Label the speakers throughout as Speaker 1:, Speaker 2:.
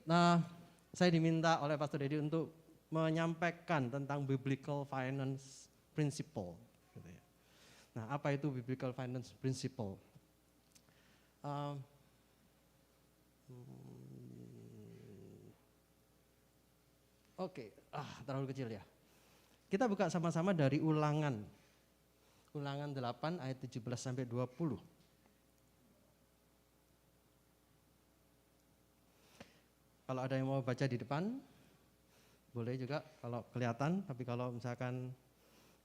Speaker 1: Nah, saya diminta oleh Pastor Dedi untuk menyampaikan tentang biblical finance principle. Gitu ya. Nah, apa itu biblical finance principle? Oke, terlalu kecil ya. Kita buka sama-sama dari Ulangan 8 ayat 17 sampai 20. Kalau ada yang mau baca di depan, boleh juga kalau kelihatan, tapi kalau misalkan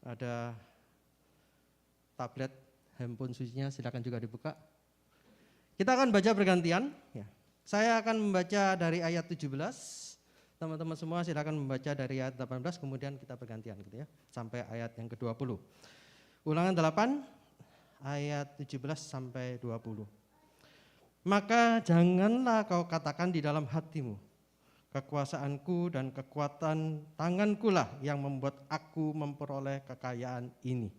Speaker 1: ada tablet, handphone sucinya silakan juga dibuka. Kita akan baca bergantian. Ya. Saya akan membaca dari ayat 17, teman-teman semua silakan membaca dari ayat 18, kemudian kita bergantian gitu ya, sampai ayat yang ke-20. Ulangan 8 ayat 17 sampai 20. Maka janganlah kau katakan di dalam hatimu, kekuasaanku dan kekuatan tanganku lah yang membuat aku memperoleh kekayaan ini.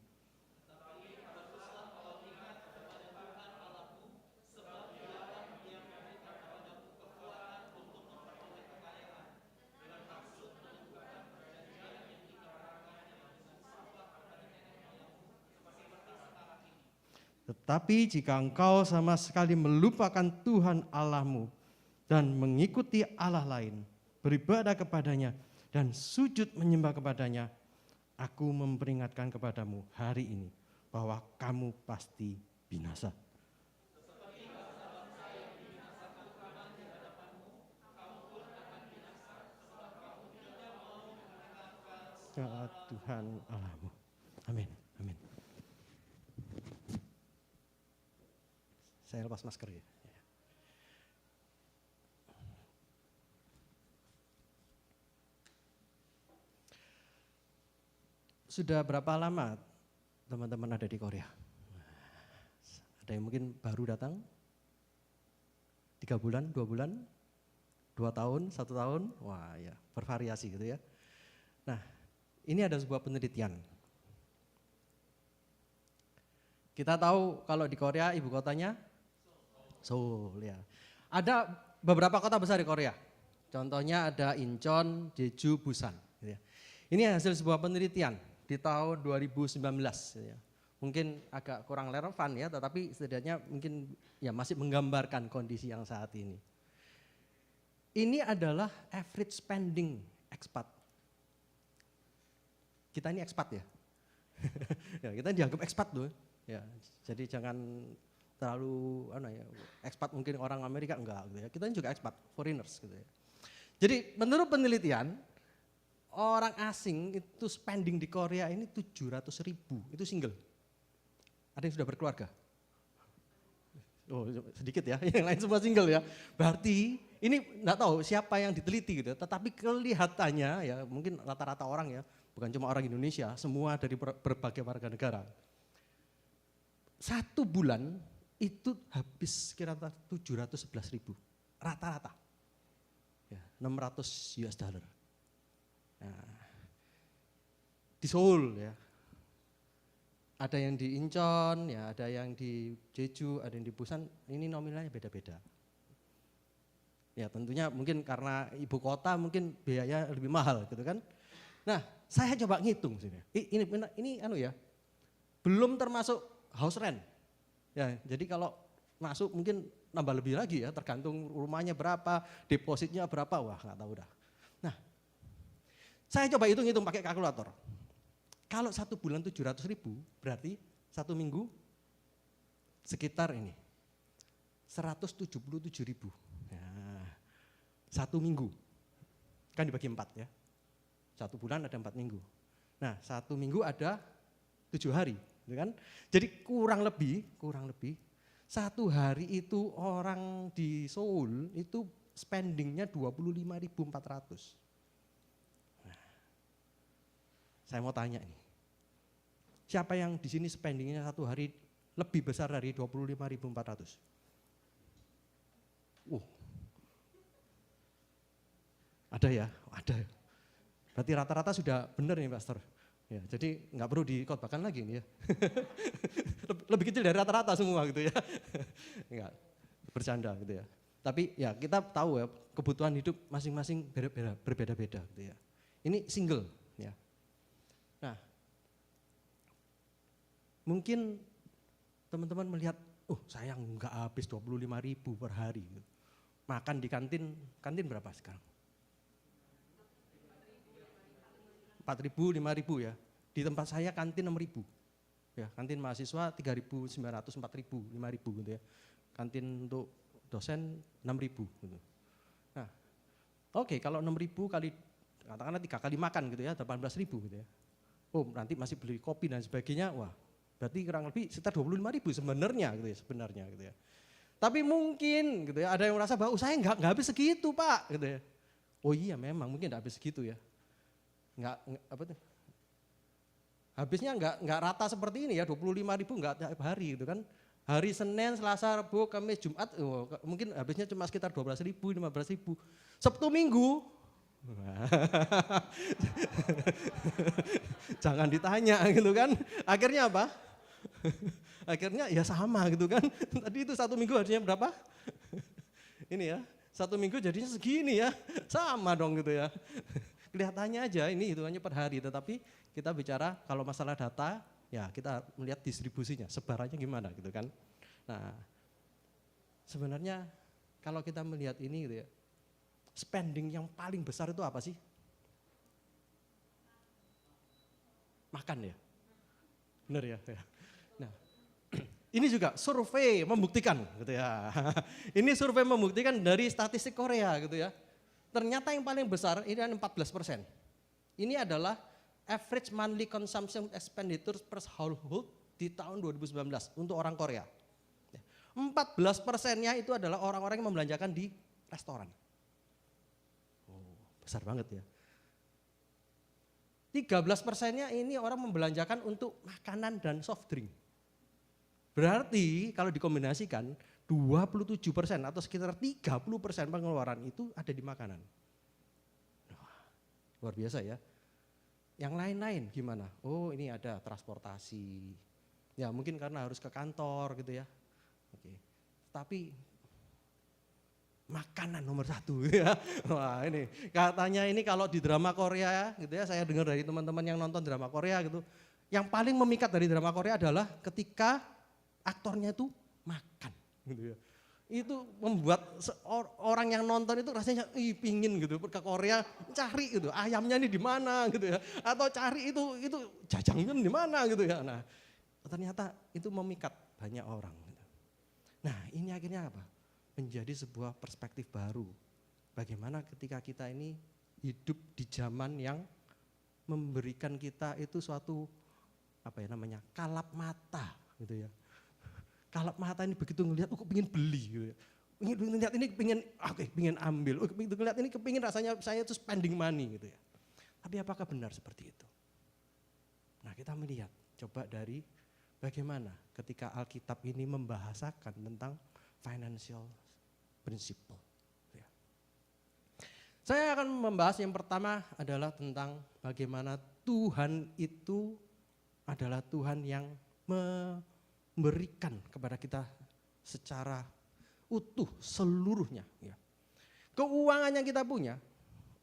Speaker 1: Tetapi jika engkau sama sekali melupakan Tuhan Allahmu dan mengikuti Allah lain, beribadah kepadanya dan sujud menyembah kepadanya, aku memperingatkan kepadamu hari ini bahwa kamu pasti binasa. Ya Tuhan Allahmu. Amin. Amin. Saya lepas masker ya. Sudah berapa lama teman-teman ada di Korea? Ada yang mungkin baru datang? 3 bulan, 2 bulan, 2 tahun, 1 tahun? Wah ya, bervariasi gitu ya. Nah, ini ada sebuah penelitian. Kita tahu kalau di Korea ibu kotanya Seoul ya. Ada beberapa kota besar di Korea. Contohnya ada Incheon, Jeju, Busan. Gitu ya. Ini hasil sebuah penelitian di tahun 2019. Gitu ya. Mungkin agak kurang relevan ya, tetapi setidaknya mungkin ya masih menggambarkan kondisi yang saat ini. Ini adalah average spending expat. Kita ini expat ya. Ya kita dianggap expat tuh. Ya, jadi jangan terlalu expat mungkin orang Amerika enggak gitu ya. Kita juga expat, foreigners gitu ya. Jadi menurut penelitian orang asing itu spending di Korea ini 700.000 itu single. Ada yang sudah berkeluarga? Oh sedikit ya, yang lain semua single ya. Berarti ini enggak tahu siapa yang diteliti gitu, tetapi kelihatannya ya mungkin rata-rata orang ya, bukan cuma orang Indonesia, semua dari berbagai warga negara. 1 bulan itu habis kira-kira 711.000 rata-rata, ya, 600 US dollar. Nah, di Seoul ya, ada yang di Incheon, ya, ada yang di Jeju, ada yang di Busan. Ini nominalnya beda-beda. Ya tentunya mungkin karena ibu kota mungkin biaya lebih mahal gitu kan. Nah saya coba ngitung sini. Ini ya, belum termasuk house rent. Ya, jadi kalau masuk mungkin nambah lebih lagi ya, tergantung rumahnya berapa, depositnya berapa, wah nggak tahu dah. Nah, saya coba hitung-hitung pakai kalkulator. Kalau 1 bulan 700.000, berarti 1 minggu sekitar ini 177.000. Ya, 1 minggu kan dibagi 4 ya. 1 bulan ada 4 minggu. Nah, 1 minggu ada 7 hari. Kan? Jadi kurang lebih 1 hari itu orang di Seoul itu spendingnya 25.400. Nah, saya mau tanya nih, siapa yang di sini spendingnya 1 hari lebih besar dari 25.400? Ada ya, ada. Berarti rata-rata sudah benar nih Pastor. Ya, jadi nggak perlu dikotbahkan lagi nih ya. Lebih kecil dari rata-rata semua gitu ya. Enggak, bercanda gitu ya. Tapi ya kita tahu ya kebutuhan hidup masing-masing berbeda-beda gitu ya. Ini single ya. Nah, mungkin teman-teman melihat, saya nggak habis 25.000 per hari. Makan di kantin berapa sekarang? 4.000, 5.000 ya. Di tempat saya kantin 6.000. Ya, kantin mahasiswa 3.900, 4.000, 5.000 gitu ya. Kantin untuk dosen 6.000 gitu. Nah, oke, kalau 6.000 kali katakanlah 3 kali makan gitu ya, 18.000 gitu ya. Nanti masih beli kopi dan sebagainya. Wah, berarti kurang lebih sekitar 25.000 sebenarnya gitu ya. Tapi mungkin gitu ya, ada yang merasa bahwa saya nggak habis segitu, Pak, gitu ya. Oh iya, memang mungkin nggak habis segitu ya. Habisnya nggak rata seperti ini ya, 25.000 nggak tiap hari gitu kan. Hari Senin, Selasa, Rabu, Kamis, Jumat, mungkin habisnya cuma sekitar 12.000, 15.000. Sabtu Minggu, jangan ditanya gitu kan. Akhirnya apa? Akhirnya ya sama gitu kan. Tadi itu 1 minggu harusnya berapa? Ini ya, 1 minggu jadinya segini ya. Sama dong gitu ya. Kelihatannya aja ini hitungannya per hari, tetapi kita bicara kalau masalah data, ya kita melihat distribusinya, sebarannya gimana gitu kan. Nah, sebenarnya kalau kita melihat ini gitu ya, spending yang paling besar itu apa sih? Makan ya? Benar ya? Nah, ini juga survei membuktikan gitu ya. Ini survei membuktikan dari statistik Korea gitu ya. Ternyata yang paling besar ini 14%. Ini adalah average monthly consumption expenditure per household di tahun 2019 untuk orang Korea. 14%-nya itu adalah orang-orang yang membelanjakan di restoran. Besar banget ya. 13%-nya ini orang membelanjakan untuk makanan dan soft drink. Berarti kalau dikombinasikan 27% atau sekitar 30% pengeluaran itu ada di makanan. Luar biasa ya. Yang lain-lain gimana? Ini ada transportasi. Ya mungkin karena harus ke kantor gitu ya. Oke. Tapi makanan nomor 1 ya. Wah ini katanya ini kalau di drama Korea gitu ya, saya dengar dari teman-teman yang nonton drama Korea gitu. Yang paling memikat dari drama Korea adalah ketika aktornya itu makan gitu ya. Itu membuat orang yang nonton itu rasanya pingin gitu ke Korea, cari gitu ayamnya ini di mana gitu ya, atau cari itu jajangmyeon di mana gitu ya. Nah ternyata itu memikat banyak orang gitu. Nah ini akhirnya apa? Menjadi sebuah perspektif baru. Bagaimana ketika kita ini hidup di zaman yang memberikan kita itu suatu kalap mata gitu ya. Kalap mata ini begitu ngelihat, kok pengen beli gitu ya. Pengen lihat ini pengen ambil, begitu ngelihat ini kepingin rasanya saya itu spending money gitu ya. Tapi apakah benar seperti itu? Nah kita melihat, coba dari bagaimana ketika Alkitab ini membahasakan tentang financial principle. Ya. Saya akan membahas yang pertama adalah tentang bagaimana Tuhan itu adalah Tuhan yang memberikan kepada kita secara utuh seluruhnya. Ya. Keuangan yang kita punya,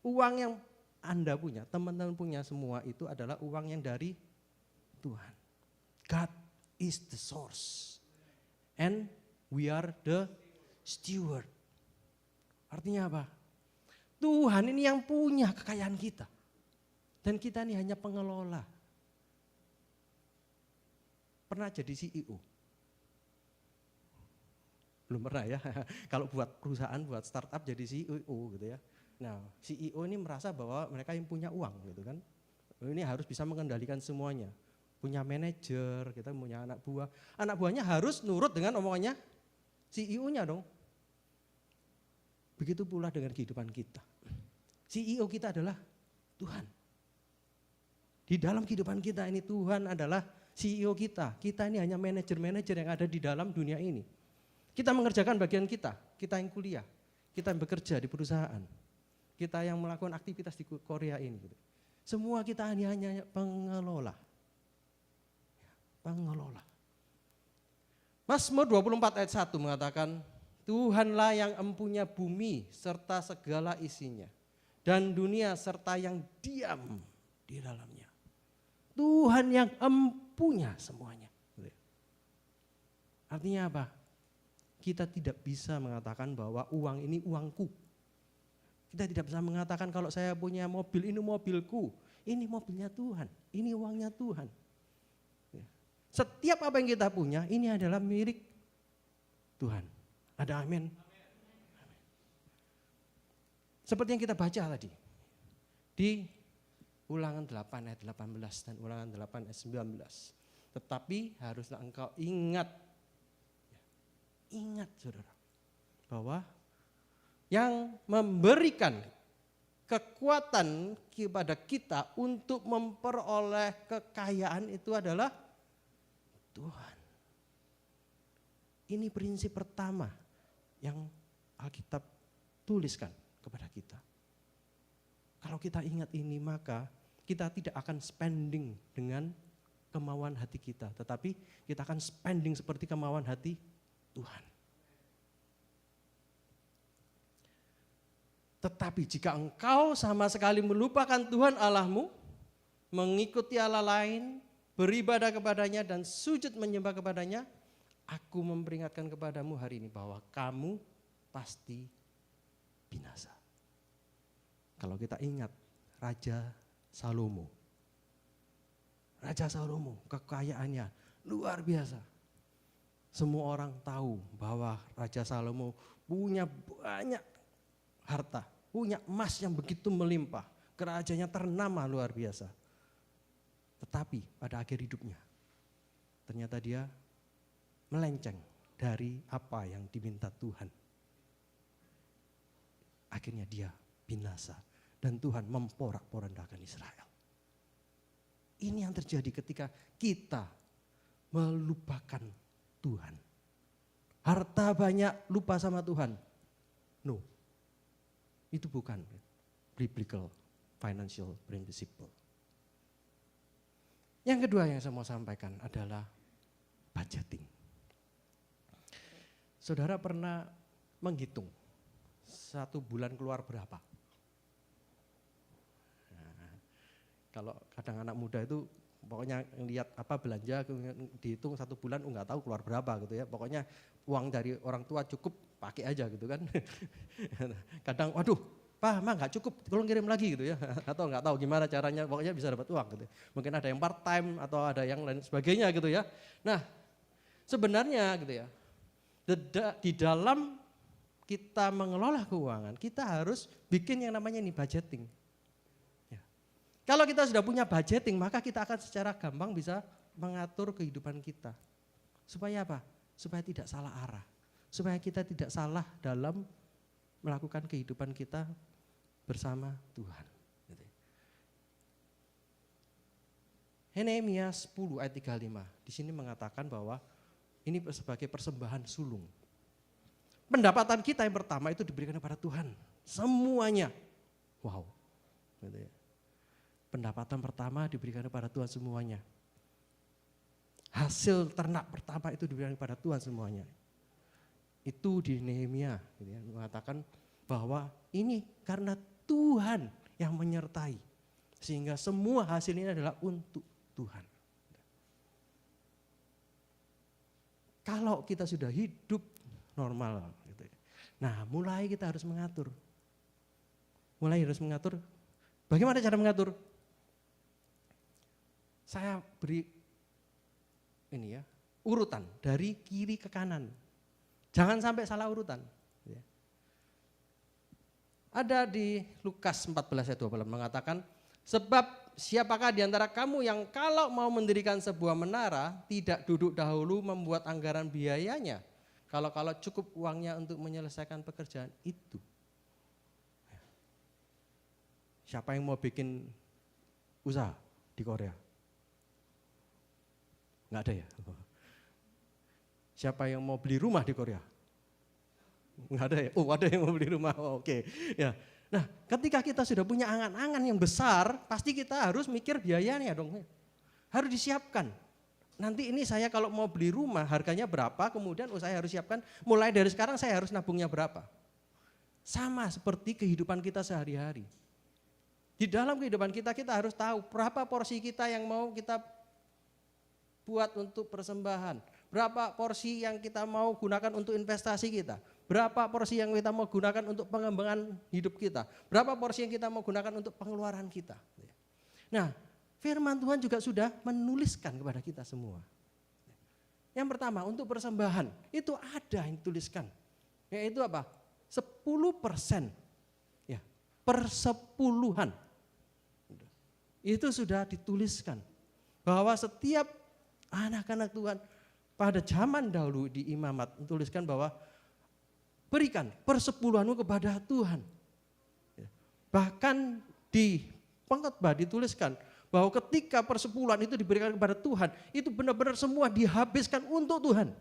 Speaker 1: uang yang Anda punya, teman-teman punya semua itu adalah uang yang dari Tuhan. God is the source and we are the steward. Artinya apa? Tuhan ini yang punya kekayaan kita dan kita ini hanya pengelola. Pernah jadi CEO? Belum pernah ya. Kalau buat perusahaan, buat startup jadi CEO gitu ya. Nah, CEO ini merasa bahwa mereka yang punya uang gitu kan. Ini harus bisa mengendalikan semuanya. Punya manajer, kita punya anak buah. Anak buahnya harus nurut dengan omongannya CEO-nya dong. Begitu pula dengan kehidupan kita. CEO kita adalah Tuhan. Di dalam kehidupan kita ini Tuhan adalah CEO kita. Kita ini hanya manajer-manajer yang ada di dalam dunia ini. Kita mengerjakan bagian kita yang kuliah, kita yang bekerja di perusahaan, kita yang melakukan aktivitas di Korea ini. Semua kita hanya pengelola. Pengelola. Mazmur 24 ayat 1 mengatakan, Tuhanlah yang empunya bumi serta segala isinya, dan dunia serta yang diam di dalamnya. Tuhan yang empunya semuanya. Artinya apa? Kita tidak bisa mengatakan bahwa uang ini uangku. Kita tidak bisa mengatakan kalau saya punya mobil, ini mobilku. Ini mobilnya Tuhan, ini uangnya Tuhan. Setiap apa yang kita punya, ini adalah milik Tuhan. Ada amin? Seperti yang kita baca tadi. Di Ulangan 8 ayat 18 dan Ulangan 8 ayat 19. Tetapi haruslah engkau ingat saudara, bahwa yang memberikan kekuatan kepada kita untuk memperoleh kekayaan itu adalah Tuhan. Ini prinsip pertama yang Alkitab tuliskan kepada kita. Kalau kita ingat ini, maka kita tidak akan spending dengan kemauan hati kita, tetapi kita akan spending seperti kemauan hati Tuhan. Tetapi jika engkau sama sekali melupakan Tuhan Allahmu, mengikuti Allah lain, beribadah kepadanya dan sujud menyembah kepadanya, aku memperingatkan kepadamu hari ini bahwa kamu pasti binasa. Kalau kita ingat Raja Salomo. Raja Salomo kekayaannya luar biasa. Semua orang tahu bahwa Raja Salomo punya banyak harta, punya emas yang begitu melimpah. Kerajaannya ternama luar biasa. Tetapi pada akhir hidupnya ternyata dia melenceng dari apa yang diminta Tuhan. Akhirnya dia binasa dan Tuhan memporak-porandakan Israel. Ini yang terjadi ketika kita melupakan Tuhan. Harta banyak, lupa sama Tuhan. No, itu bukan biblical financial principle. Yang kedua yang saya mau sampaikan adalah budgeting. Saudara pernah menghitung 1 bulan keluar berapa? Nah, kalau kadang anak muda itu pokoknya lihat apa belanja, dihitung 1 bulan enggak tahu keluar berapa gitu ya. Pokoknya uang dari orang tua cukup pakai aja gitu kan. Kadang waduh, Pak, mah enggak cukup, tolong kirim lagi gitu ya. Atau enggak tahu gimana caranya, pokoknya bisa dapat uang gitu. Mungkin ada yang part time atau ada yang lain sebagainya gitu ya. Nah, sebenarnya gitu ya, di dalam kita mengelola keuangan, kita harus bikin yang namanya ini budgeting. Ya. Kalau kita sudah punya budgeting, maka kita akan secara gampang bisa mengatur kehidupan kita. Supaya apa? Supaya tidak salah arah. Supaya kita tidak salah dalam melakukan kehidupan kita bersama Tuhan. Nehemia 10 ayat 35, di sini mengatakan bahwa ini sebagai persembahan sulung. Pendapatan kita yang pertama itu diberikan kepada Tuhan. Semuanya. Wow. Pendapatan pertama diberikan kepada Tuhan semuanya. Hasil ternak pertama itu diberikan kepada Tuhan semuanya. Itu di Nehemia gitu ya, mengatakan bahwa ini karena Tuhan yang menyertai. Sehingga semua hasil ini adalah untuk Tuhan. Kalau kita sudah hidup normal, gitu. Nah mulai kita harus mengatur. Bagaimana cara mengatur? Saya beri ini ya, urutan dari kiri ke kanan. Jangan sampai salah urutan. Ada di Lukas 14 ayat 20 mengatakan, sebab siapakah di antara kamu yang kalau mau mendirikan sebuah menara tidak duduk dahulu membuat anggaran biayanya, kalau cukup uangnya untuk menyelesaikan pekerjaan itu. Siapa yang mau bikin usaha di Korea? Enggak ada ya? Siapa yang mau beli rumah di Korea? Enggak ada ya? Oh, ada yang mau beli rumah. Oh, oke. Ya. Nah, ketika kita sudah punya angan-angan yang besar, pasti kita harus mikir biayanya dong. Harus disiapkan. nanti ini saya kalau mau beli rumah harganya berapa, kemudian saya harus siapkan mulai dari sekarang saya harus nabungnya berapa. Sama seperti kehidupan kita sehari-hari. Di dalam kehidupan kita harus tahu berapa porsi kita yang mau kita buat untuk persembahan. Berapa porsi yang kita mau gunakan untuk investasi kita. Berapa porsi yang kita mau gunakan untuk pengembangan hidup kita. Berapa porsi yang kita mau gunakan untuk pengeluaran kita. Nah, firman Tuhan juga sudah menuliskan kepada kita semua. Yang pertama, untuk persembahan itu ada yang dituliskan. Yaitu apa? 10%. Ya, persepuluhan. Itu sudah dituliskan. Bahwa setiap anak-anak Tuhan pada zaman dahulu di imamat dituliskan bahwa berikan persepuluhanmu kepada Tuhan. Bahkan di pengkhotbah dituliskan bahwa ketika persepuluhan itu diberikan kepada Tuhan, itu benar-benar semua dihabiskan untuk Tuhan.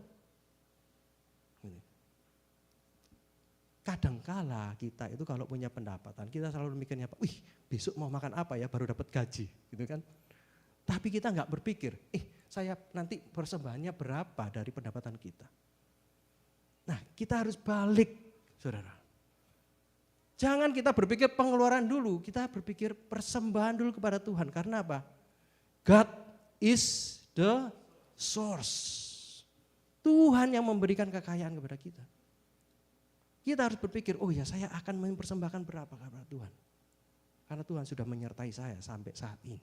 Speaker 1: Kadangkala kita itu kalau punya pendapatan, kita selalu mikirnya, wih besok mau makan apa ya baru dapat gaji, gitu kan. Tapi kita nggak berpikir, saya nanti persembahannya berapa dari pendapatan kita. Nah, kita harus balik, saudara. Jangan kita berpikir pengeluaran dulu, kita berpikir persembahan dulu kepada Tuhan. Karena apa? God is the source. Tuhan yang memberikan kekayaan kepada kita. Kita harus berpikir, oh ya saya akan mempersembahkan berapa kepada Tuhan. Karena Tuhan sudah menyertai saya sampai saat ini.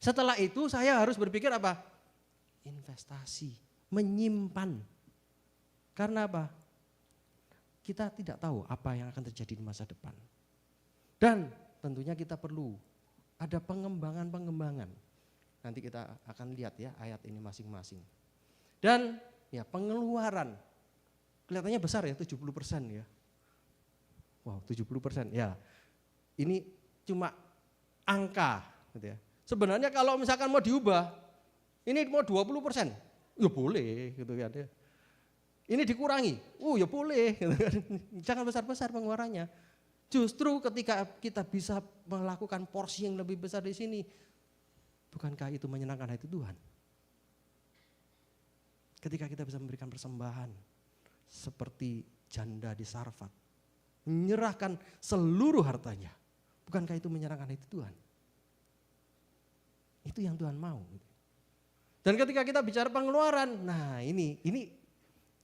Speaker 1: Setelah itu saya harus berpikir apa? Investasi, menyimpan. Karena apa? Kita tidak tahu apa yang akan terjadi di masa depan. Dan tentunya kita perlu ada pengembangan-pengembangan. Nanti kita akan lihat ya ayat ini masing-masing. Dan ya pengeluaran. Kelihatannya besar ya 70% ya. Wow 70% ya. Ini cuma angka gitu ya. Sebenarnya kalau misalkan mau diubah, ini mau 20%, ya boleh gitu kan ya. Ini dikurangi, ya boleh gitu kan. Jangan besar-besar pengeluarannya. Justru ketika kita bisa melakukan porsi yang lebih besar di sini, bukankah itu menyenangkan hati Tuhan? Ketika kita bisa memberikan persembahan seperti janda di Sarfat, menyerahkan seluruh hartanya, bukankah itu menyenangkan hati Tuhan? Itu yang Tuhan mau. Dan ketika kita bicara pengeluaran, nah ini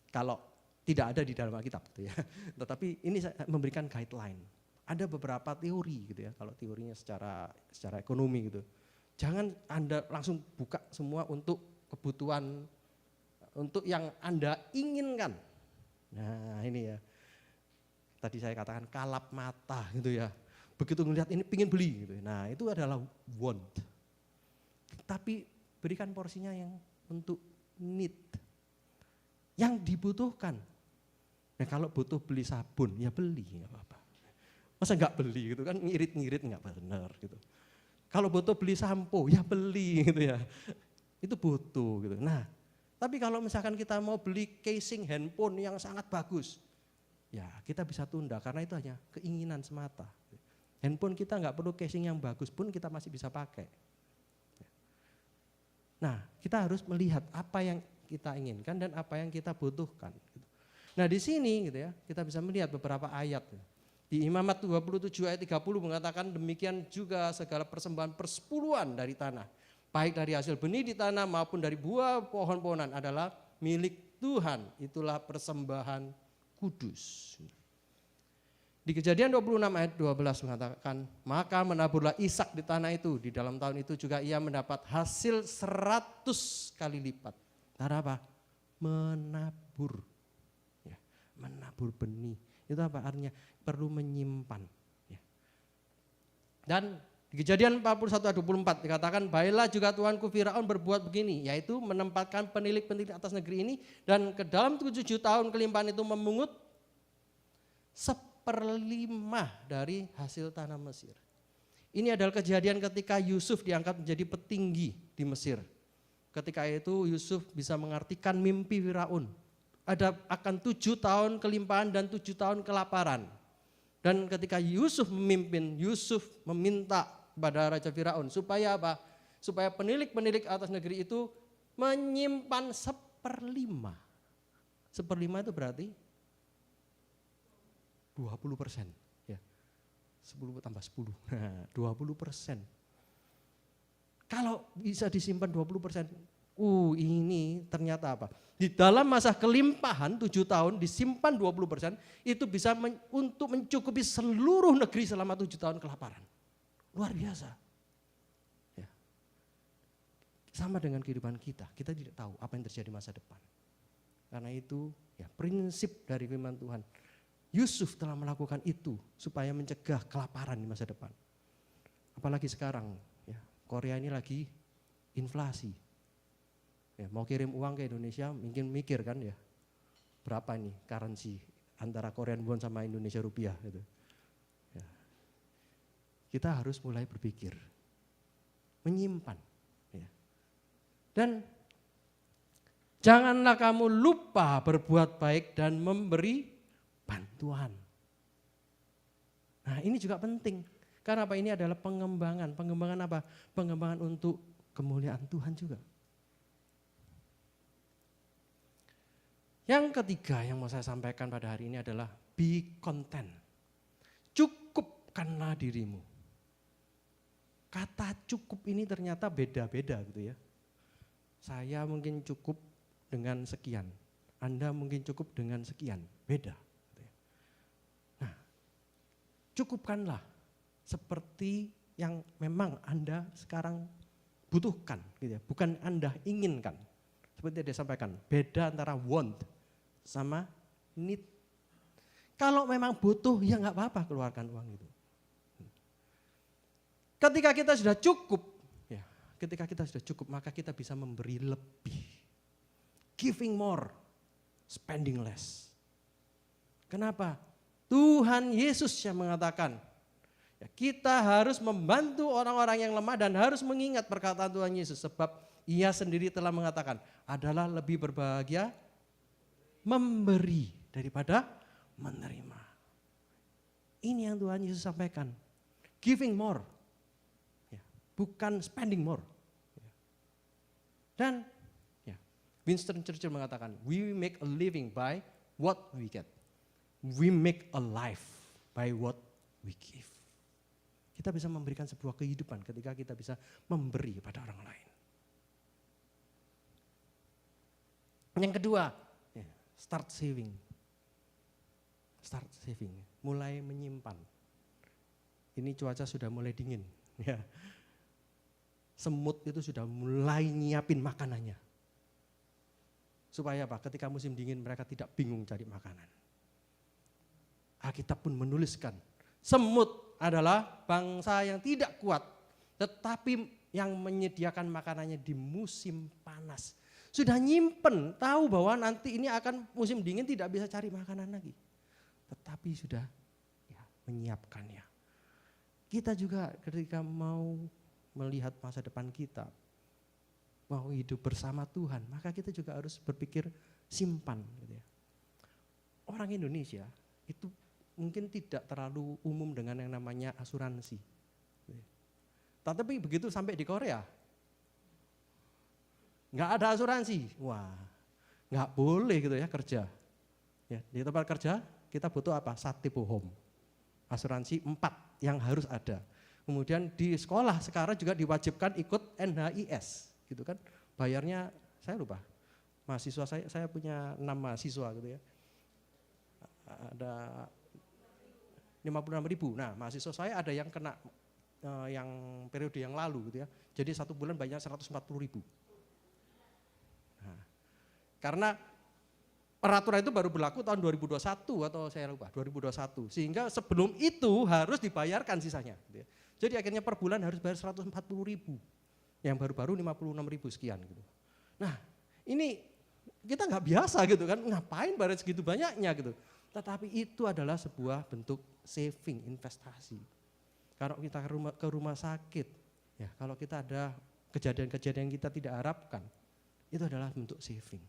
Speaker 1: kalau tidak ada di dalam Alkitab gitu ya. Tetapi ini memberikan guideline. Ada beberapa teori gitu ya, kalau teorinya secara ekonomi gitu. Jangan Anda langsung buka semua untuk kebutuhan, untuk yang Anda inginkan. Nah ini ya, tadi saya katakan kalap mata gitu ya. Begitu ngelihat ini pingin beli gitu. Nah itu adalah want. Tapi berikan porsinya yang untuk need, yang dibutuhkan. Nah kalau butuh beli sabun, ya beli, nggak apa-apa. Masa nggak beli gitu kan, ngirit-ngirit nggak benar gitu. Kalau butuh beli sampo, ya beli gitu ya. Itu butuh gitu. Nah, tapi kalau misalkan kita mau beli casing handphone yang sangat bagus, ya kita bisa tunda karena itu hanya keinginan semata. Handphone kita nggak perlu casing yang bagus pun kita masih bisa pakai. Nah, kita harus melihat apa yang kita inginkan dan apa yang kita butuhkan. Nah, di sini gitu ya, kita bisa melihat beberapa ayat. Di Imamat 27 ayat 30 mengatakan demikian juga segala persembahan persepuluhan dari tanah, baik dari hasil benih di tanah maupun dari buah pohon-pohonan adalah milik Tuhan. Itulah persembahan kudus. Di Kejadian 26 ayat 12 mengatakan, maka menaburlah Ishak di tanah itu. Di dalam tahun itu juga ia mendapat hasil 100 kali lipat. Cara apa? Menabur. Ya, menabur benih. Itu apa artinya? Perlu menyimpan. Ya. Dan di Kejadian 41 ayat 24 dikatakan, baiklah juga Tuanku Firaun berbuat begini, yaitu menempatkan penilik-penilik atas negeri ini, dan ke dalam 7 tahun kelimpahan itu memungut 1/5 dari hasil tanah Mesir. Ini adalah kejadian ketika Yusuf diangkat menjadi petinggi di Mesir. Ketika itu Yusuf bisa mengartikan mimpi Firaun. Akan 7 tahun kelimpahan dan 7 tahun kelaparan. Dan ketika Yusuf memimpin, Yusuf meminta kepada Raja Firaun supaya apa? supaya penilik-penilik atas negeri itu menyimpan 1/5. 1/5 itu berarti 20%. Ya. 10 tambah 10, nah 20%. Kalau bisa disimpan 20%, ini ternyata apa? Di dalam masa kelimpahan 7 tahun disimpan 20%, itu bisa untuk mencukupi seluruh negeri selama 7 tahun kelaparan. Luar biasa. Ya. Sama dengan kehidupan kita tidak tahu apa yang terjadi masa depan. Karena itu ya prinsip dari firman Tuhan. Yusuf telah melakukan itu supaya mencegah kelaparan di masa depan. Apalagi sekarang, ya, Korea ini lagi inflasi. Ya, mau kirim uang ke Indonesia mungkin mikir kan ya, berapa ini currency antara Korean won sama Indonesia rupiah gitu. Ya. Kita harus mulai berpikir, menyimpan. Ya. Dan janganlah kamu lupa berbuat baik dan memberi bantuan. Nah, ini juga penting. Karena apa? Ini adalah pengembangan. Pengembangan apa? Pengembangan untuk kemuliaan Tuhan juga. Yang ketiga yang mau saya sampaikan pada hari ini adalah be content. Cukupkanlah dirimu. Kata cukup ini ternyata beda-beda gitu ya. Saya mungkin cukup dengan sekian. Anda mungkin cukup dengan sekian. Beda. Nah, cukupkanlah seperti yang memang Anda sekarang butuhkan, gitu ya. Bukan Anda inginkan. Seperti yang disampaikan, beda antara want sama need. Kalau memang butuh, ya nggak apa-apa keluarkan uang itu. Ketika kita sudah cukup, ya, maka kita bisa memberi lebih. Giving more, spending less. Kenapa? Tuhan Yesus yang mengatakan, ya, kita harus membantu orang-orang yang lemah dan harus mengingat perkataan Tuhan Yesus. Sebab Ia sendiri telah mengatakan, adalah lebih berbahagia memberi daripada menerima. Ini yang Tuhan Yesus sampaikan. Giving more, ya, bukan spending more. Dan ya, Winston Churchill mengatakan, we make a living by what we get. We make a life by what we give. Kita bisa memberikan sebuah kehidupan ketika kita bisa memberi pada orang lain. Yang kedua, start saving. Start saving, mulai menyimpan. Ini cuaca sudah mulai dingin. Ya. Semut itu sudah mulai nyiapin makanannya. Supaya apa? Ketika musim dingin mereka tidak bingung cari makanan. Alkitab pun menuliskan, semut adalah bangsa yang tidak kuat, tetapi yang menyediakan makanannya di musim panas. Sudah nyimpen, tahu bahwa nanti ini akan musim dingin tidak bisa cari makanan lagi. Tetapi sudah ya, menyiapkannya. Kita juga ketika mau melihat masa depan kita, mau hidup bersama Tuhan, maka kita juga harus berpikir simpan. Gitu ya. Orang Indonesia itu mungkin tidak terlalu umum dengan yang namanya asuransi. Tetapi begitu sampai di Korea, nggak ada asuransi. Wah, nggak boleh gitu ya kerja. Ya, di tempat kerja kita butuh apa? Satipuhom. Asuransi 4 yang harus ada. Kemudian di sekolah sekarang juga diwajibkan ikut NHIS, gitu kan? Bayarnya saya lupa. Mahasiswa saya punya 6 mahasiswa gitu ya. Ada 56.000. Nah, mahasiswa saya ada yang kena yang periode yang lalu gitu ya. Jadi 1 bulan banyak 140.000. Nah, karena peraturan itu baru berlaku tahun 2021 atau saya lupa 2021. Sehingga sebelum itu harus dibayarkan sisanya. Gitu ya. Jadi akhirnya per bulan harus bayar 140.000. Yang baru-baru 56.000 sekian gitu. Nah, ini kita nggak biasa gitu kan, ngapain bayar segitu banyaknya gitu. Tetapi itu adalah sebuah bentuk saving, investasi. Kalau kita ke rumah sakit, ya kalau kita ada kejadian-kejadian yang kita tidak harapkan, itu adalah bentuk saving.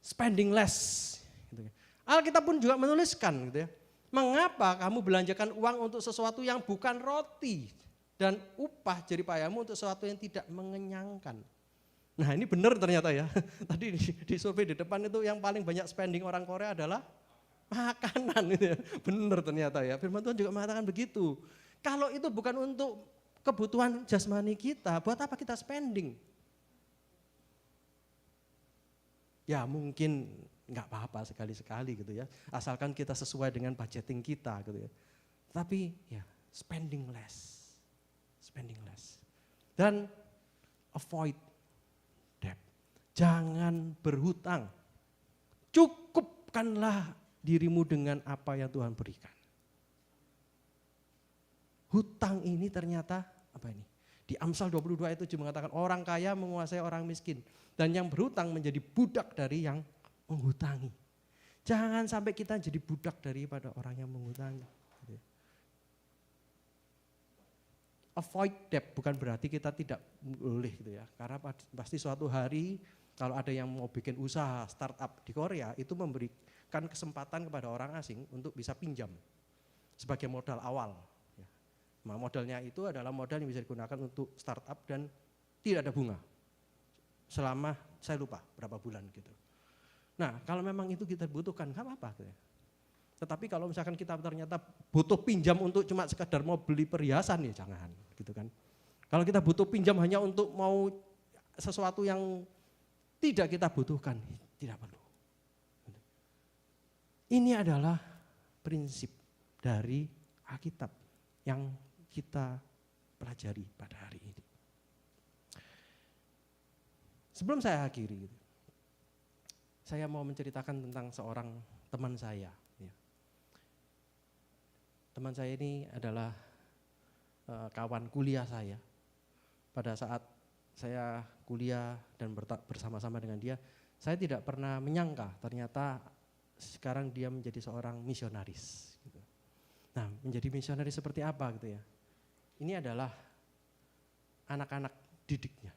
Speaker 1: Spending less. Gitu. Alkitab pun juga menuliskan gitu ya. Mengapa kamu belanjakan uang untuk sesuatu yang bukan roti dan upah jeripayahmu untuk sesuatu yang tidak mengenyangkan. Nah ini benar ternyata ya. Tadi di survei di depan itu yang paling banyak spending orang Korea adalah makanan. Gitu ya. Benar ternyata ya. Firman Tuhan juga mengatakan begitu. Kalau itu bukan untuk kebutuhan jasmani kita, buat apa kita spending? Ya mungkin nggak apa-apa sekali-sekali gitu ya. Asalkan kita sesuai dengan budgeting kita gitu ya. Tapi ya spending less. Spending less. Dan avoid debt. Jangan berhutang. Cukupkanlah dirimu dengan apa yang Tuhan berikan. Hutang ini ternyata apa ini? Di Amsal 22 ayat 7 mengatakan orang kaya menguasai orang miskin. Dan yang berhutang menjadi budak dari yang menghutangi. Jangan sampai kita jadi budak daripada orang yang menghutangi. Avoid debt bukan berarti kita tidak boleh gitu ya. Karena pasti suatu hari kalau ada yang mau bikin usaha startup di Korea itu memberikan kesempatan kepada orang asing untuk bisa pinjam sebagai modal awal. Nah, modalnya itu adalah modal yang bisa digunakan untuk startup dan tidak ada bunga. Selama saya lupa berapa bulan gitu. Nah kalau memang itu kita butuhkan, nggak apa-apa. Gitu ya. Tetapi kalau misalkan kita ternyata butuh pinjam untuk cuma sekedar mau beli perhiasan ya jangan gitu kan. Kalau kita butuh pinjam hanya untuk mau sesuatu yang tidak kita butuhkan, tidak perlu. Ini adalah prinsip dari Alkitab yang kita pelajari pada hari ini. Sebelum saya akhiri, saya mau menceritakan tentang seorang teman saya. Teman saya ini adalah kawan kuliah saya. Pada saat saya kuliah dan bersama-sama dengan dia, saya tidak pernah menyangka ternyata sekarang dia menjadi seorang misionaris. Gitu. Nah, menjadi misionaris seperti apa gitu ya? Ini adalah anak-anak didiknya.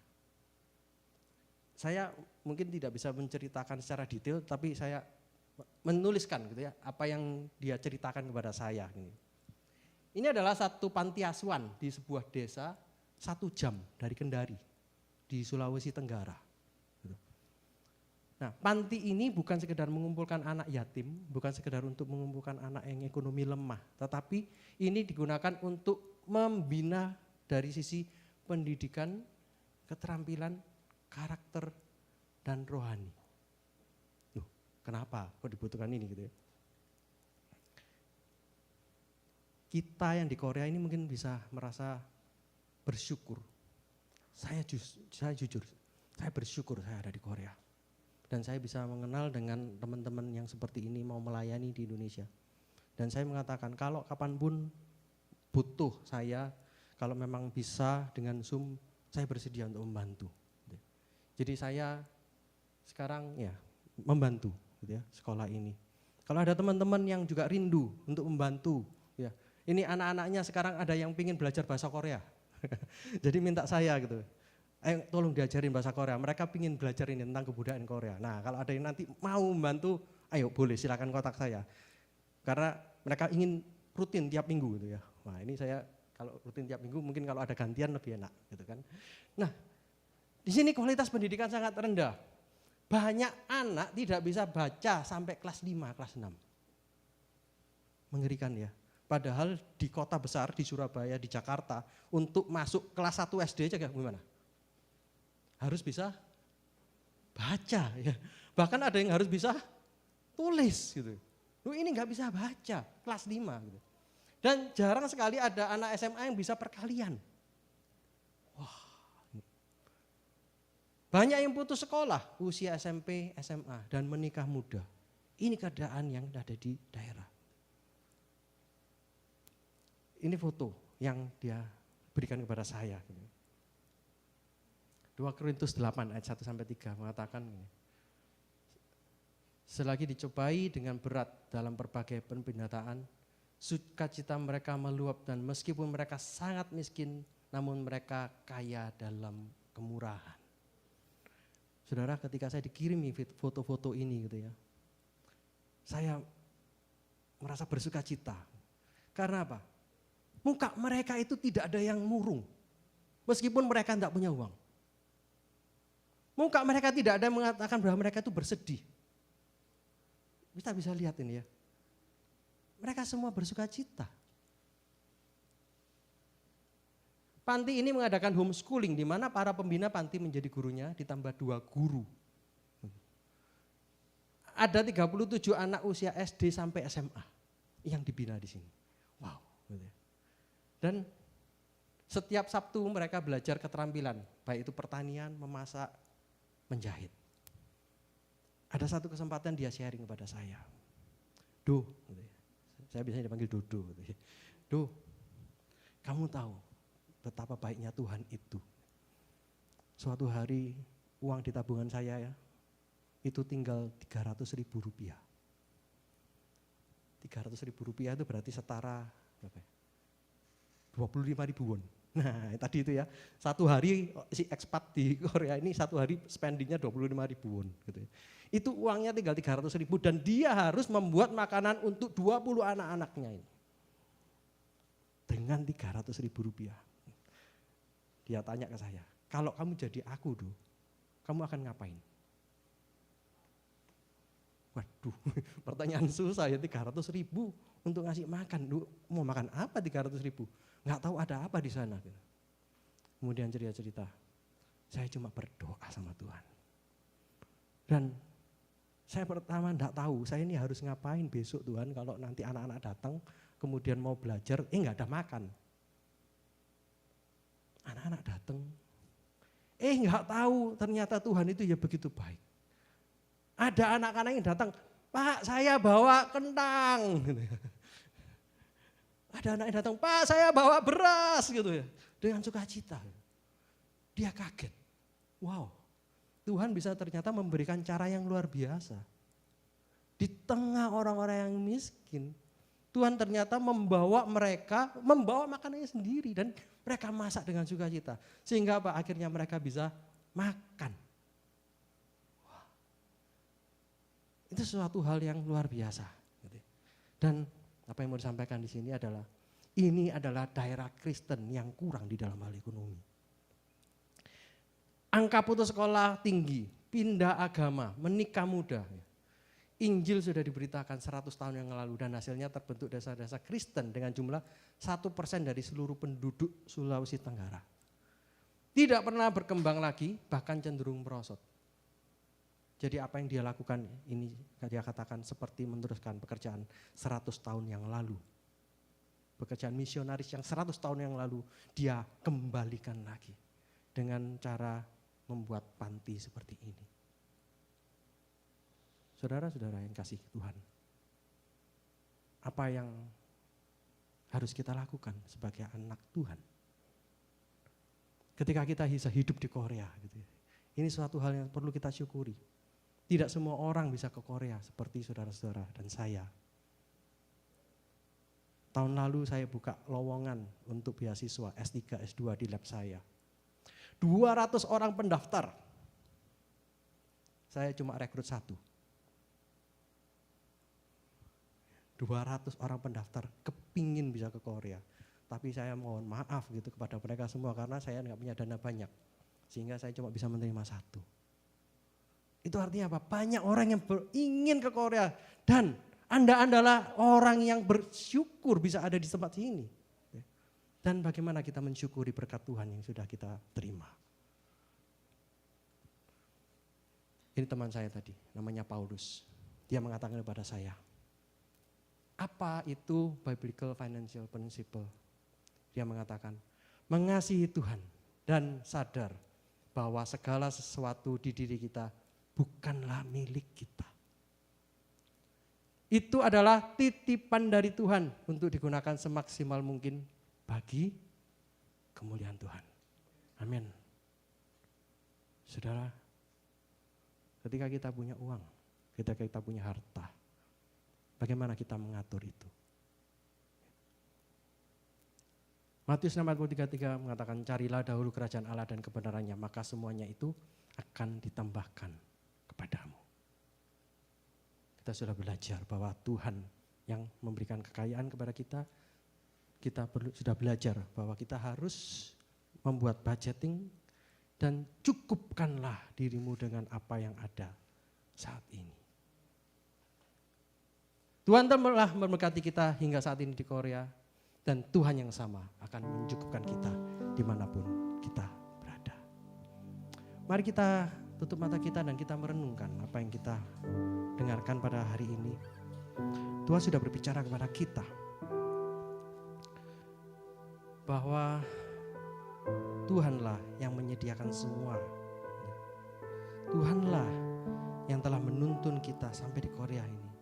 Speaker 1: Saya mungkin tidak bisa menceritakan secara detail, tapi saya menuliskan gitu ya, apa yang dia ceritakan kepada saya. Ini adalah satu panti asuhan di sebuah desa 1 jam dari Kendari di Sulawesi Tenggara. Nah, panti ini bukan sekedar mengumpulkan anak yatim, bukan sekedar untuk mengumpulkan anak yang ekonomi lemah, tetapi ini digunakan untuk membina dari sisi pendidikan, keterampilan, karakter, dan rohani. Loh, kenapa kok dibutuhkan ini gitu ya? Kita yang di Korea ini mungkin bisa merasa bersyukur. Saya jujur, saya bersyukur saya ada di Korea. Dan saya bisa mengenal dengan teman-teman yang seperti ini mau melayani di Indonesia. Dan saya mengatakan kalau kapanpun butuh saya, kalau memang bisa dengan Zoom, saya bersedia untuk membantu. Jadi saya sekarang ya membantu gitu ya, sekolah ini. Kalau ada teman-teman yang juga rindu untuk membantu, ya ini anak-anaknya sekarang ada yang ingin belajar bahasa Korea. Jadi minta saya gitu, ayo tolong diajarin bahasa Korea. Mereka ingin belajar ini tentang kebudayaan Korea. Nah kalau ada yang nanti mau membantu, ayo boleh silakan kontak saya. Karena mereka ingin rutin tiap minggu gitu ya. Wah ini saya kalau rutin tiap minggu mungkin kalau ada gantian lebih enak gitu kan. Nah di sini kualitas pendidikan sangat rendah. Banyak anak tidak bisa baca sampai kelas 5, kelas 6. Mengerikan ya. Padahal di kota besar, di Surabaya, di Jakarta, untuk masuk kelas 1 SD aja gimana? Harus bisa baca ya. Bahkan ada yang harus bisa tulis gitu. Loh ini nggak bisa baca, kelas 5 gitu. Dan jarang sekali ada anak SMA yang bisa perkalian. Wah. Banyak yang putus sekolah, usia SMP, SMA, dan menikah muda. Ini keadaan yang ada di daerah. Ini foto yang dia berikan kepada saya. 2 Korintus 8 ayat 1-3 mengatakan, selagi dicobai dengan berat dalam berbagai penderitaan, sukacita mereka meluap dan meskipun mereka sangat miskin, namun mereka kaya dalam kemurahan. Saudara, ketika saya dikirimi foto-foto ini gitu ya, saya merasa bersuka cita. Karena apa? muka mereka itu tidak ada yang murung. Meskipun mereka tidak punya uang. Muka mereka tidak ada yang mengatakan bahwa mereka itu bersedih. Kita bisa lihat ini ya. Mereka semua bersuka cita. Panti ini mengadakan homeschooling di mana para pembina panti menjadi gurunya ditambah 2 guru. Ada 37 anak usia SD sampai SMA yang dibina di sini. Wow. Dan setiap Sabtu mereka belajar keterampilan, baik itu pertanian, memasak, menjahit. Ada satu kesempatan dia sharing kepada saya. Do, saya biasanya dipanggil Dodo. Do, kamu tahu betapa baiknya Tuhan itu. Suatu hari uang di tabungan saya ya, itu tinggal 300.000 rupiah. 300.000 rupiah itu berarti setara berapa ya? 25.000 won. Nah tadi itu ya, satu hari si ekspat di Korea ini satu hari spendingnya 25.000 won. Gitu ya. Itu uangnya tinggal 300.000 dan dia harus membuat makanan untuk 20 anak-anaknya ini. Dengan 300.000 rupiah. Dia tanya ke saya, kalau kamu jadi aku dulu, kamu akan ngapain? Waduh, pertanyaan susah ya, 300.000 untuk ngasih makan. Duh, mau makan apa 300.000? Nggak tahu ada apa di sana. Kemudian cerita-cerita, saya cuma berdoa sama Tuhan. Dan saya pertama enggak tahu, saya ini harus ngapain besok Tuhan kalau nanti anak-anak datang, kemudian mau belajar, enggak ada makan. Anak-anak datang, enggak tahu ternyata Tuhan itu ya begitu baik. Ada anak-anak yang datang, Pak saya bawa kentang. Ada anak yang datang, Pak saya bawa beras gitu ya. Dengan sukacita. Dia kaget, wow Tuhan bisa ternyata memberikan cara yang luar biasa. Di tengah orang-orang yang miskin, Tuhan ternyata membawa makanannya sendiri dan mereka masak dengan sukacita. Sehingga apa? Akhirnya mereka bisa makan. Wah. Itu suatu hal yang luar biasa. Dan apa yang mau disampaikan di sini adalah, ini adalah daerah Kristen yang kurang di dalam hal ekonomi. Angka putus sekolah tinggi, pindah agama, menikah muda. Injil sudah diberitakan 100 tahun yang lalu dan hasilnya terbentuk desa-desa Kristen dengan jumlah 1% dari seluruh penduduk Sulawesi Tenggara. Tidak pernah berkembang lagi, bahkan cenderung merosot. Jadi apa yang dia lakukan ini dia katakan seperti meneruskan pekerjaan 100 tahun yang lalu. Pekerjaan misionaris yang 100 tahun yang lalu dia kembalikan lagi dengan cara membuat panti seperti ini. Saudara-saudara yang kasih Tuhan, apa yang harus kita lakukan sebagai anak Tuhan? Ketika kita bisa hidup di Korea, gitu ya. Ini suatu hal yang perlu kita syukuri. Tidak semua orang bisa ke Korea seperti saudara-saudara dan saya. Tahun lalu saya buka lowongan untuk beasiswa S3, S2 di lab saya. 200 orang pendaftar. Saya cuma rekrut 1. 200 orang pendaftar kepingin bisa ke Korea. Tapi saya mohon maaf gitu kepada mereka semua karena saya nggak punya dana banyak. Sehingga saya cuma bisa menerima 1. Itu artinya apa? Banyak orang yang ingin ke Korea. Dan Anda adalah orang yang bersyukur bisa ada di tempat ini. Dan bagaimana kita mensyukuri berkat Tuhan yang sudah kita terima. Ini teman saya tadi, namanya Paulus. Dia mengatakan kepada saya, apa itu biblical financial principle? Dia mengatakan, mengasihi Tuhan dan sadar bahwa segala sesuatu di diri kita bukanlah milik kita. Itu adalah titipan dari Tuhan untuk digunakan semaksimal mungkin bagi kemuliaan Tuhan. Amin. Saudara, ketika kita punya uang, ketika kita punya harta, bagaimana kita mengatur itu? Matius 6:33 mengatakan, carilah dahulu kerajaan Allah dan kebenarannya, maka semuanya itu akan ditambahkan kepadamu. Kita sudah belajar bahwa Tuhan yang memberikan kekayaan kepada kita, kita sudah belajar bahwa kita harus membuat budgeting dan cukupkanlah dirimu dengan apa yang ada saat ini. Tuhan telah memberkati kita hingga saat ini di Korea, dan Tuhan yang sama akan mencukupkan kita dimanapun kita berada. Mari kita tutup mata kita dan kita merenungkan apa yang kita dengarkan pada hari ini. Tuhan sudah berbicara kepada kita bahwa Tuhanlah yang menyediakan semua. Tuhanlah yang telah menuntun kita sampai di Korea ini.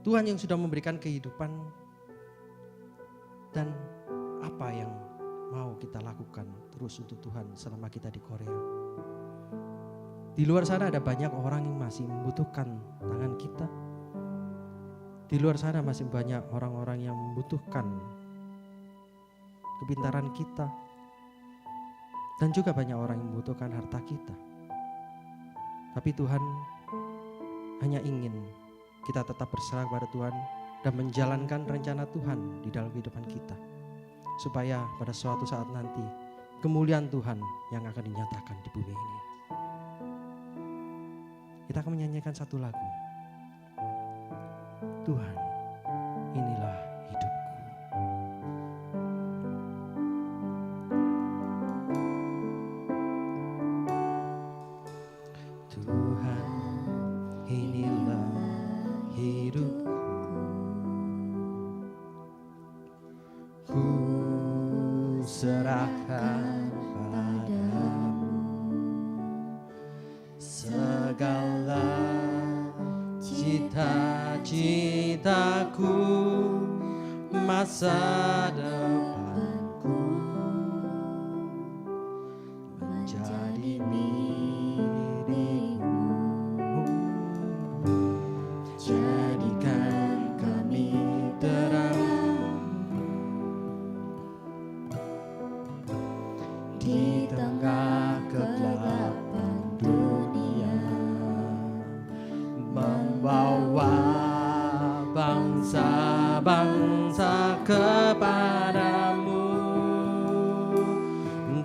Speaker 1: Tuhan yang sudah memberikan kehidupan, dan apa yang mau kita lakukan terus untuk Tuhan selama kita di Korea. Di luar sana ada banyak orang yang masih membutuhkan tangan kita. Di luar sana masih banyak orang-orang yang membutuhkan kepintaran kita. Dan juga banyak orang yang membutuhkan harta kita. Tapi Tuhan hanya ingin kita tetap berserah kepada Tuhan dan menjalankan rencana Tuhan di dalam kehidupan kita. Supaya pada suatu saat nanti kemuliaan Tuhan yang akan dinyatakan di bumi ini. Kita akan menyanyikan satu lagu. Tuhan, inilah hidupku. Tuhan, inilah hidupku. Ku serahkan padamu segala cita-citaku, masa depanku, menjadi milikmu. Jadikan kami terang di tengah kegelapan dunia, membawa bangsa-bangsa kepadamu.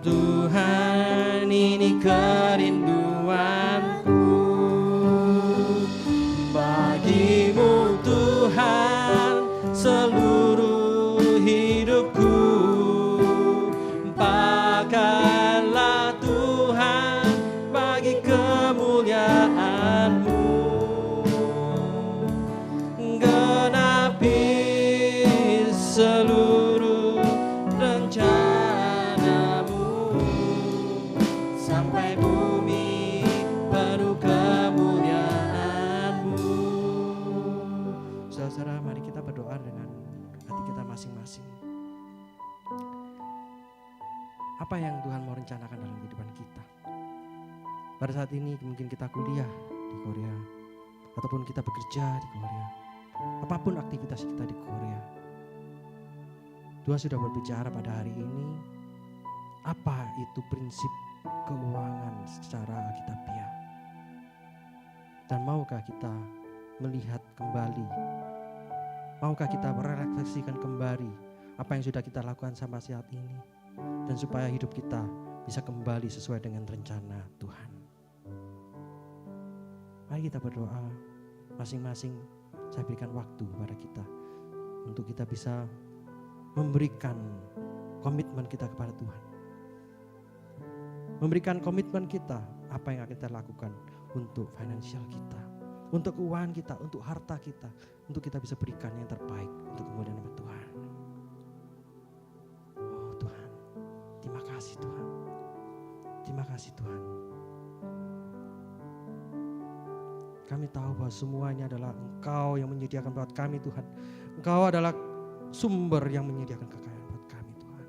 Speaker 1: Tuhan, ini kerinduanku bagimu Tuhan, seluruh hidupku. Pakailah Tuhan bagi kemuliaan-Mu. Genapi seluruh rencana-Mu sampai bumi penuh kemuliaan-Mu. Saudara, mari kita berdoa dengan hati kita masing-masing. Apa yang Tuhan mau rencanakan dalam kehidupan kita? Pada saat ini mungkin kita kuliah di Korea, ataupun kita bekerja di Korea. Apapun aktivitas kita di Korea, Tuhan sudah berbicara pada hari ini. Apa itu prinsip keuangan secara alkitabiah? Dan maukah kita melihat kembali? Maukah kita merefleksikan kembali apa yang sudah kita lakukan sampai saat ini? Dan supaya hidup kita bisa kembali sesuai dengan rencana Tuhan. Mari kita berdoa masing-masing. Saya berikan waktu kepada kita untuk kita bisa memberikan komitmen kita kepada Tuhan. Memberikan komitmen kita apa yang akan kita lakukan untuk finansial kita, untuk keuangan kita, untuk harta kita, untuk kita bisa berikan yang terbaik untuk kemuliaan nama Tuhan. Oh Tuhan, terima kasih Tuhan. Terima kasih Tuhan. Kami tahu bahwa semua ini adalah Engkau yang menyediakan buat kami Tuhan. Engkau adalah sumber yang menyediakan kekayaan buat kami Tuhan.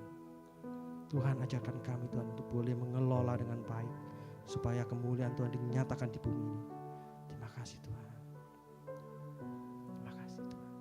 Speaker 1: Tuhan, ajarkan kami Tuhan untuk boleh mengelola dengan baik, supaya kemuliaan Tuhan dinyatakan di bumi ini.